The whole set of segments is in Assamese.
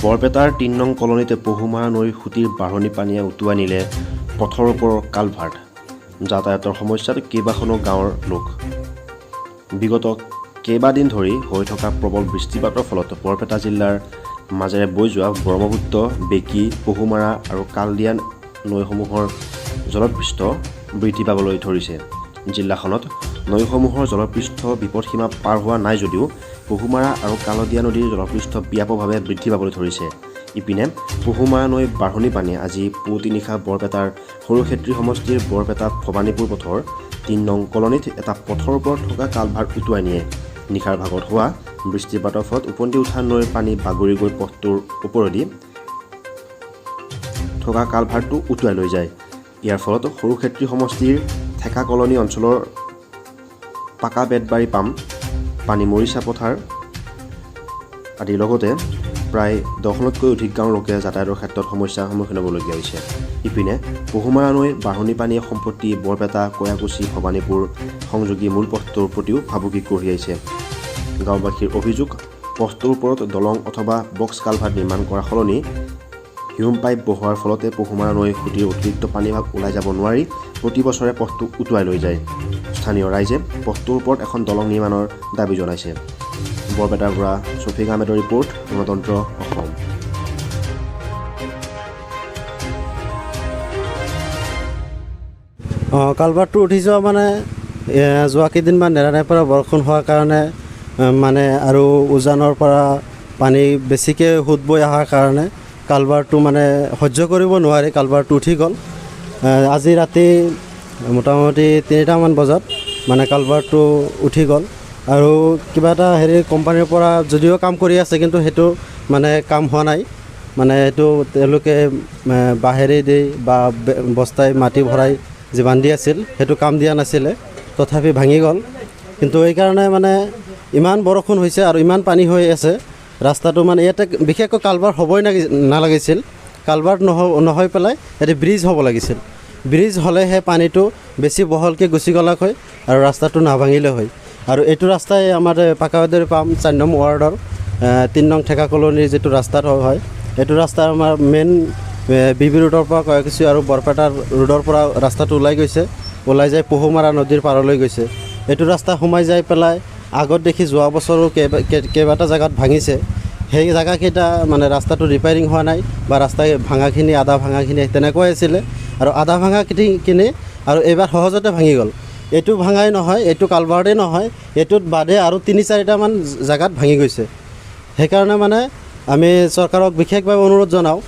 বৰপেটাৰ ৩ নং কলনীতে পহুমাৰা নৈৰ খুঁটিৰ বাঢ়নী পানীয়ে উটুৱাই নিলে পথৰ ওপৰৰ কালভাৰ্ট। যাতায়াতৰ সমস্যাত কেইবাখনো গাঁৱৰ লোক। বিগত কেইবাদিন ধৰি হৈ থকা প্ৰবল বৃষ্টিপাতৰ ফলত বৰপেটা জিলাৰ মাজেৰে বৈ যোৱা ব্ৰহ্মপুত্ৰ, বেকী, পহুমাৰা আৰু কালদিয়া নৈসমূহৰ জলপৃষ্ঠ বৃদ্ধি পাবলৈ ধৰিছে। জিলাখনত নৈসমূহৰ জলপৃষ্ঠ বিপদসীমা পাৰ হোৱা নাই যদিও পহুমাৰা আৰু কালদিয়া নদীৰ জলপৃষ্ঠ ব্যাপকভাৱে বৃদ্ধি পাবলৈ ধৰিছে। ইপিনে পহুমাৰা নৈৰ বাঢ়নী পানীয়ে আজি পুৱতি নিশা বৰপেটাৰ সৰুক্ষেত্ৰী সমষ্টিৰ বৰপেটা ভৱানীপুৰ পথৰ ৩ নং কলনীত এটা পথৰ ওপৰত থকা কালভাৰ্ট উটুৱাই নিয়ে। নিশাৰ ভাগত হোৱা বৃষ্টিপাতৰ ফলত উপন্তি উঠা নৈৰ পানী বাগৰি গৈ পথটোৰ ওপৰেদি থকা কালভাৰ্টটো উটুৱাই লৈ যায়। ইয়াৰ ফলত সৰুক্ষেত্ৰী সমষ্টিৰ ঠেকা কলনী অঞ্চলৰ পাকা বেতবাৰী পাম, পানী মৰিচা পথাৰ আদিৰ লগতে প্ৰায় 10খনতকৈ অধিক গাঁৱৰ লোকে যাতায়াতৰ ক্ষেত্ৰত সমস্যাৰ সন্মুখীন হ'বলগীয়া হৈছে। ইপিনে পহুমাৰা নৈৰ বাঢ়নী পানীয়ে সম্প্ৰতি বৰপেটা, কয়াকুছি, ভৱানীপুৰ সংযোগী মূল পথটোৰ প্ৰতিও ভাবুকি কঢ়িয়াইছে। গাঁওবাসীৰ অভিযোগ, পথটোৰ ওপৰত দলং অথবা বক্স কালভাৰ্ট নিৰ্মাণ কৰাৰ সলনি হিউম পাইপ বহোৱাৰ ফলতে পহুমাৰা নৈৰ খুঁটিৰ অতিৰিক্ত পানীভাগ ওলাই যাব নোৱাৰি প্ৰতি বছৰে পথটো উটুৱাই লৈ যায়। স্থানীয় ৰাইজে পথটোৰ ওপৰত এখন দলং নিৰ্মাণৰ দাবী জনাইছে। বৰপেটাৰ পৰা শফিক আহমেদৰ ৰিপৰ্ট, গণতন্ত্ৰ অসম। কালভাৰ্টটো উঠি যোৱা মানে যোৱা কেইদিনমান নেৰানেপেৰা বৰষুণ হোৱাৰ কাৰণে মানে আৰু উজানৰ পৰা পানী বেছিকৈ সোঁত বৈ অহাৰ কাৰণে কালভাৰ্টটো মানে সহ্য কৰিব নোৱাৰি কালভাৰ্টটো উঠি গ'ল। আজি ৰাতি মোটামুটি 3টামান বজাত মানে কালভাৰ্টটো উঠি গ'ল আৰু কিবা এটা কোম্পানীৰ পৰা যদিও কাম কৰি আছে কিন্তু সেইটো মানে কাম হোৱা নাই। মানে এইটো তেওঁলোকে বাঁহেৰে দি বা বস্তাই মাটি ভৰাই যিমান দি আছিল সেইটো কাম দিয়া নাছিলে, তথাপি ভাঙি গ'ল। কিন্তু এইকাৰণে মানে ইমান বৰষুণ হৈছে আৰু ইমান পানী হৈ আছে ৰাস্তাটো, মানে ইয়াতে বিশেষকৈ কালভাৰ্ট হ'বই নালাগিছিল। কালভাৰ্ট নহয় পেলাই ইয়াতে ব্ৰিজ হ'ব লাগিছিল। ব্ৰিজ হ'লেহে পানীটো বেছি বহলকৈ গুচি গ'লাক হয় আৰু ৰাস্তাটো নাভাঙিলে হয়। আৰু এইটো ৰাস্তাই আমাৰ পাকাবাদৰী পাম 4 নং ৱাৰ্ডৰ 3 নং ঠেকা কলনীৰ যিটো ৰাস্তাত হয়, এইটো ৰাস্তা আমাৰ মেইন বিবি ৰোডৰ পৰা কয়াকুছি আৰু বৰপেটাৰ ৰোডৰ পৰা ৰাস্তাটো ওলাই যায় পহুমাৰা নদীৰ পাৰলৈ গৈছে। এইটো ৰাস্তা সোমাই যাই পেলাই আগত দেখি যোৱা বছৰো কেইবাটা জেগাত ভাঙিছে। সেই জেগাকেইটা মানে ৰাস্তাটো ৰিপেয়াৰিং হোৱা নাই বা ৰাস্তা ভাঙাখিনি আধা ভাঙাখিনি তেনেকুৱাই আছিলে আৰু আধা ভাঙাখিনি আৰু এইবাৰ সহজতে ভাঙি গ'ল। এইটো ভাঙাই নহয়, এইটো কালভাৰ্টেই নহয়, এইটোত বাদে আৰু 3-4টামান জেগাত ভাঙি গৈছে। সেইকাৰণে মানে আমি চৰকাৰক বিশেষভাৱে অনুৰোধ জনাওঁ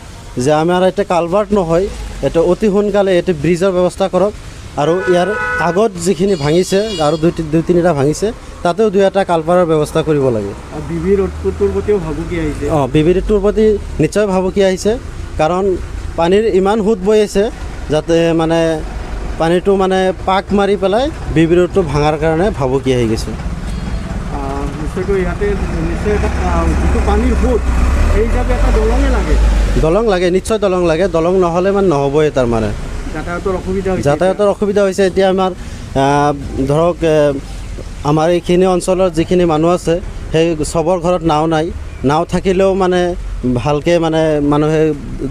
যে আমাৰ এতিয়া কালভাৰ্ট নহয়, এইটো অতি সোনকালে এইটো ব্ৰিজৰ ব্যৱস্থা কৰক আৰু ইয়াৰ আগত যিখিনি ভাঙিছে আৰু 2-3টা ভাঙিছে তাতেও 2-এটা কালভাৰ্টৰ ব্যৱস্থা কৰিব লাগে। বিবি ৰোডটোৰ প্ৰতিও ভাবুকি আহিছে। বিবি ৰোডটোৰ প্ৰতি নিশ্চয় ভাবুকি আহিছে, কাৰণ পানীৰ ইমান সোঁত বৈ আছে যাতে মানে পানীটো মানে পাক মাৰি পেলাই বিবি ৰোডটো ভাঙাৰ কাৰণে ভাবুকি আহি গৈছে। নিশ্চয়কৈ ইয়াতে নিশ্চয় যিটো পানীৰ সোঁত সেই হিচাপে এটা দলঙে লাগে। দলং লাগে, নিশ্চয় দলং লাগে। দলং নহ'লে মানে নহ'বই, তাৰমানে যাতায়াতৰ অসুবিধা হৈছে। এতিয়া আমাৰ ধৰক আমাৰ এইখিনি অঞ্চলৰ যিখিনি মানুহ আছে সেই চবৰ ঘৰত নাও নাই। নাও থাকিলেও মানে ভালকৈ মানে মানুহে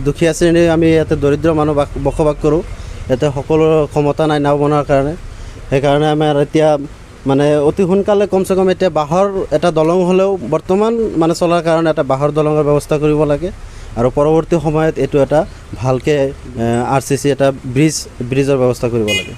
দুখীয়া শ্ৰেণীৰ আমি ইয়াতে দৰিদ্ৰ মানুহ বসবাস কৰোঁ। ইয়াতে সকলোৰে ক্ষমতা নাই নাও বনোৱাৰ কাৰণে। সেইকাৰণে আমাৰ এতিয়া মানে অতি সোনকালে কমচে কম এতিয়া বাঁহৰ এটা দলং হ'লেও বৰ্তমান মানে চলাৰ কাৰণে এটা বাঁহৰ দলঙৰ ব্যৱস্থা কৰিব লাগে আৰু পৰৱৰ্তী সময়ত এইটো এটা ভালকৈ RCC এটা ব্ৰিজৰ ব্যৱস্থা কৰিব লাগে।